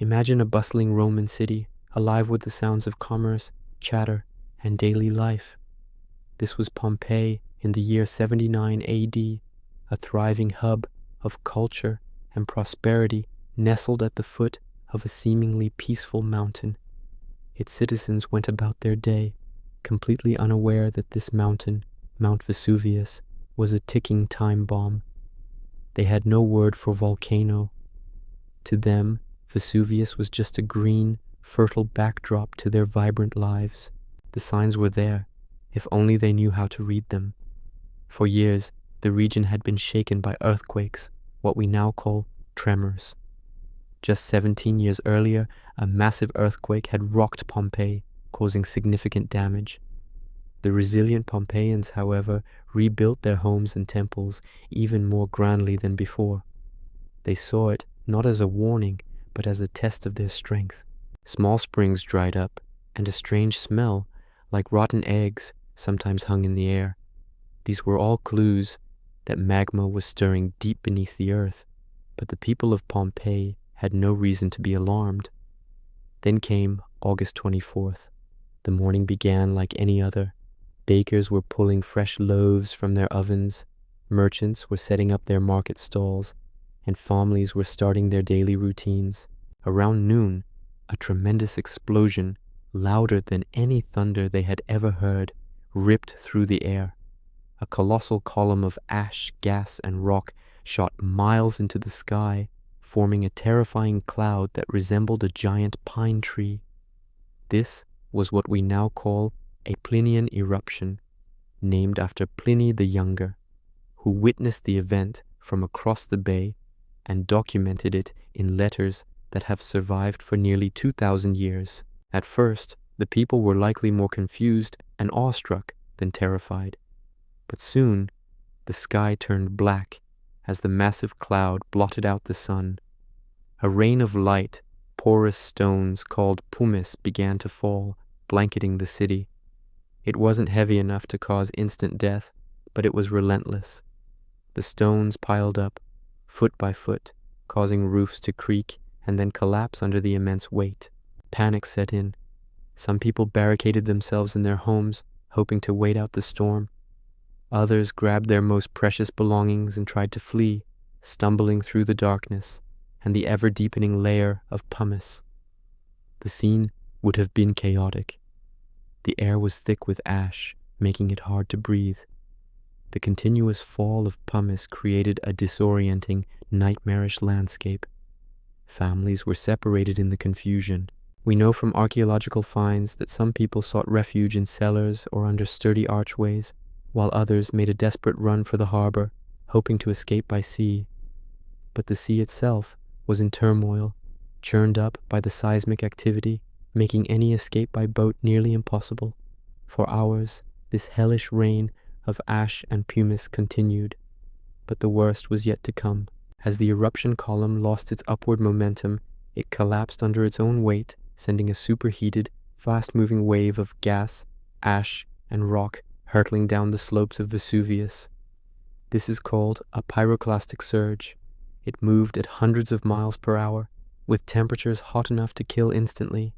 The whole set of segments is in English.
Imagine a bustling Roman city, alive with the sounds of commerce, chatter, and daily life. This was Pompeii in the year 79 AD, a thriving hub of culture and prosperity nestled at the foot of a seemingly peaceful mountain. Its citizens went about their day, completely unaware that this mountain, Mount Vesuvius, was a ticking time bomb. They had no word for volcano. To them, Vesuvius was just a green, fertile backdrop to their vibrant lives. The signs were there, if only they knew how to read them. For years, the region had been shaken by earthquakes, what we now call tremors. Just 17 years earlier, a massive earthquake had rocked Pompeii, causing significant damage. The resilient Pompeians, however, rebuilt their homes and temples even more grandly than before. They saw it not as a warning, but as a test of their strength. Small springs dried up, and a strange smell, like rotten eggs, sometimes hung in the air. These were all clues that magma was stirring deep beneath the earth, but the people of Pompeii had no reason to be alarmed. Then came August 24th. The morning began like any other. Bakers were pulling fresh loaves from their ovens, merchants were setting up their market stalls, and families were starting their daily routines. Around noon, a tremendous explosion, louder than any thunder they had ever heard, ripped through the air. A colossal column of ash, gas, and rock shot miles into the sky, forming a terrifying cloud that resembled a giant pine tree. This was what we now call a Plinian eruption, named after Pliny the Younger, who witnessed the event from across the bay and documented it in letters that have survived for nearly 2,000 years. At first, the people were likely more confused and awestruck than terrified. But soon, the sky turned black as the massive cloud blotted out the sun. A rain of light, porous stones called pumice began to fall, blanketing the city. It wasn't heavy enough to cause instant death, but it was relentless. The stones piled up, foot by foot, causing roofs to creak and then collapse under the immense weight. Panic set in. Some people barricaded themselves in their homes, hoping to wait out the storm. Others grabbed their most precious belongings and tried to flee, stumbling through the darkness and the ever-deepening layer of pumice. The scene would have been chaotic. The air was thick with ash, making it hard to breathe. The continuous fall of pumice created a disorienting, nightmarish landscape. Families were separated in the confusion. We know from archaeological finds that some people sought refuge in cellars or under sturdy archways, while others made a desperate run for the harbor, hoping to escape by sea. But the sea itself was in turmoil, churned up by the seismic activity, making any escape by boat nearly impossible. For hours, this hellish rain of ash and pumice continued, but the worst was yet to come. As the eruption column lost its upward momentum, it collapsed under its own weight, sending a superheated, fast-moving wave of gas, ash, and rock hurtling down the slopes of Vesuvius. This is called a pyroclastic surge. It moved at hundreds of miles per hour, with temperatures hot enough to kill instantly.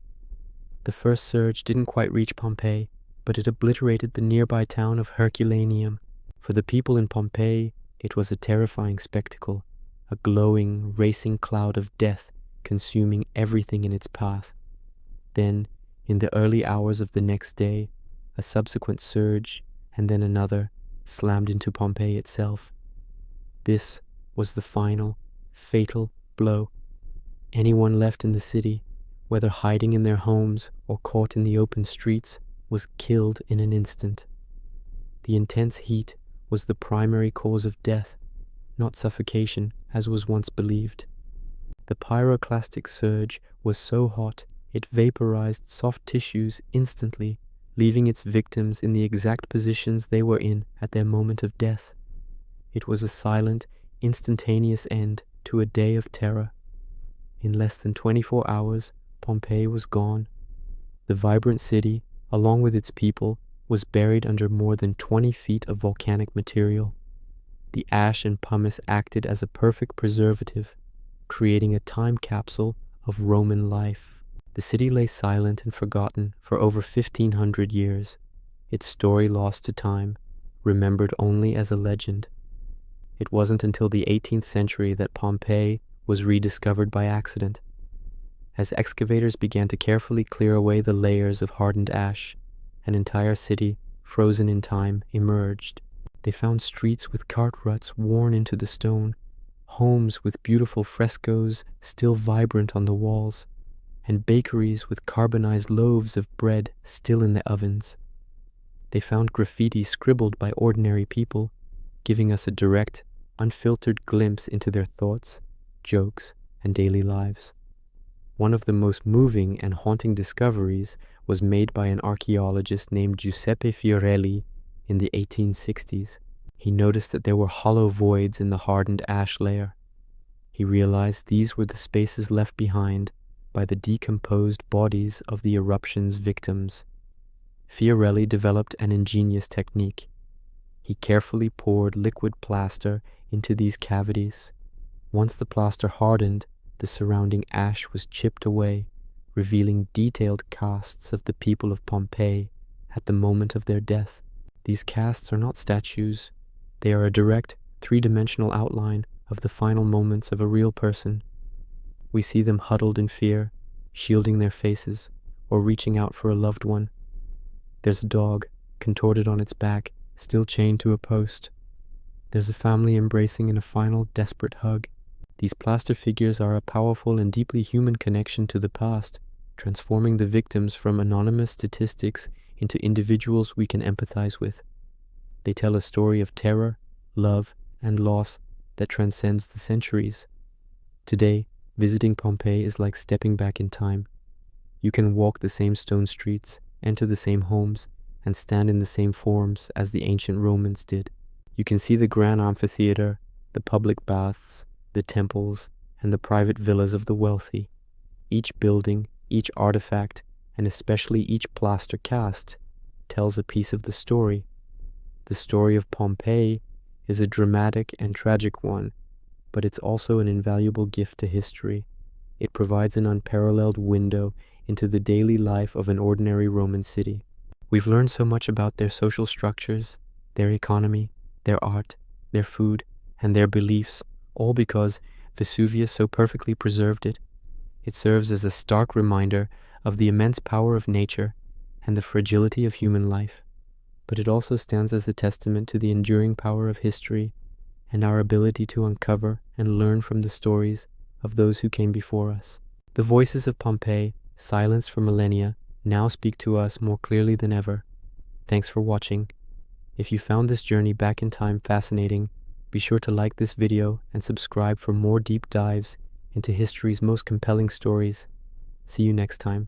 The first surge didn't quite reach Pompeii, but it obliterated the nearby town of Herculaneum. For the people in Pompeii, it was a terrifying spectacle, a glowing, racing cloud of death consuming everything in its path. Then, in the early hours of the next day, a subsequent surge, and then another, slammed into Pompeii itself. This was the final, fatal blow. Anyone left in the city, whether hiding in their homes or caught in the open streets, was killed in an instant. The intense heat was the primary cause of death, not suffocation, as was once believed. The pyroclastic surge was so hot it vaporized soft tissues instantly, leaving its victims in the exact positions they were in at their moment of death. It was a silent, instantaneous end to a day of terror. In less than 24 hours, Pompeii was gone. The vibrant city, along with its people, was buried under more than 20 feet of volcanic material. The ash and pumice acted as a perfect preservative, creating a time capsule of Roman life. The city lay silent and forgotten for over 1,500 years, its story lost to time, remembered only as a legend. It wasn't until the 18th century that Pompeii was rediscovered by accident. As excavators began to carefully clear away the layers of hardened ash, an entire city, frozen in time, emerged. They found streets with cart ruts worn into the stone, homes with beautiful frescoes still vibrant on the walls, and bakeries with carbonized loaves of bread still in the ovens. They found graffiti scribbled by ordinary people, giving us a direct, unfiltered glimpse into their thoughts, jokes, and daily lives. One of the most moving and haunting discoveries was made by an archaeologist named Giuseppe Fiorelli in the 1860s. He noticed that there were hollow voids in the hardened ash layer. He realized these were the spaces left behind by the decomposed bodies of the eruption's victims. Fiorelli developed an ingenious technique. He carefully poured liquid plaster into these cavities. Once the plaster hardened, the surrounding ash was chipped away, revealing detailed casts of the people of Pompeii at the moment of their death. These casts are not statues. They are a direct, three-dimensional outline of the final moments of a real person. We see them huddled in fear, shielding their faces, or reaching out for a loved one. There's a dog, contorted on its back, still chained to a post. There's a family embracing in a final, desperate hug. These plaster figures are a powerful and deeply human connection to the past, transforming the victims from anonymous statistics into individuals we can empathize with. They tell a story of terror, love, and loss that transcends the centuries. Today, visiting Pompeii is like stepping back in time. You can walk the same stone streets, enter the same homes, and stand in the same forums as the ancient Romans did. You can see the grand amphitheater, the public baths, the temples, and the private villas of the wealthy. Each building, each artifact, and especially each plaster cast, tells a piece of the story. The story of Pompeii is a dramatic and tragic one, but it's also an invaluable gift to history. It provides an unparalleled window into the daily life of an ordinary Roman city. We've learned so much about their social structures, their economy, their art, their food, and their beliefs, all because Vesuvius so perfectly preserved it. It serves as a stark reminder of the immense power of nature and the fragility of human life, but it also stands as a testament to the enduring power of history and our ability to uncover and learn from the stories of those who came before us. The voices of Pompeii, silenced for millennia, now speak to us more clearly than ever. Thanks for watching. If you found this journey back in time fascinating, be sure to like this video and subscribe for more deep dives into history's most compelling stories. See you next time.